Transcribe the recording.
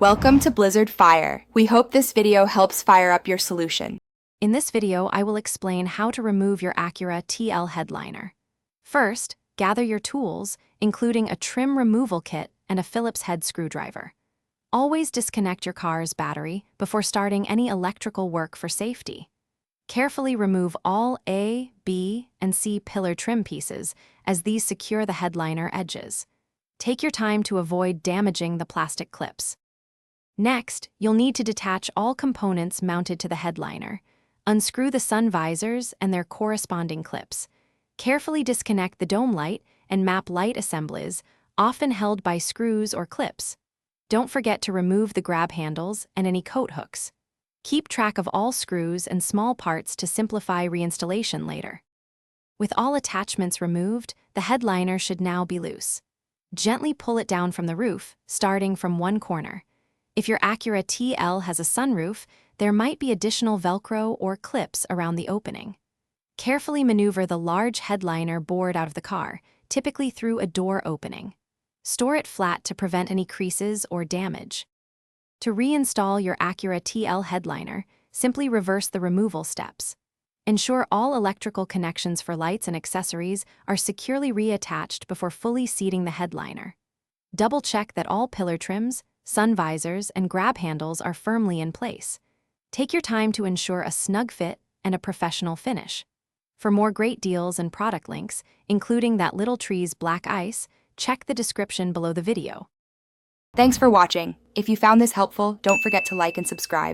Welcome to Blizzard Fire. We hope this video helps fire up your solution. In this video, I will explain how to remove your Acura TL headliner. First, gather your tools, including a trim removal kit and a Phillips head screwdriver. Always disconnect your car's battery before starting any electrical work for safety. Carefully remove all A, B, and C pillar trim pieces, as these secure the headliner edges. Take your time to avoid damaging the plastic clips. Next, you'll need to detach all components mounted to the headliner. Unscrew the sun visors and their corresponding clips. Carefully disconnect the dome light and map light assemblies, often held by screws or clips. Don't forget to remove the grab handles and any coat hooks. Keep track of all screws and small parts to simplify reinstallation later. With all attachments removed, the headliner should now be loose. Gently pull it down from the roof, starting from one corner. If your Acura TL has a sunroof, there might be additional Velcro or clips around the opening. Carefully maneuver the large headliner board out of the car, typically through a door opening. Store it flat to prevent any creases or damage. To reinstall your Acura TL headliner, simply reverse the removal steps. Ensure all electrical connections for lights and accessories are securely reattached before fully seating the headliner. Double-check that all pillar trims, sun visors, and grab handles are firmly in place. Take your time to ensure a snug fit and a professional finish. For more great deals and product links, including that Little Tree's black ice, check the description below the video. Thanks for watching. If you found this helpful, don't forget to like and subscribe.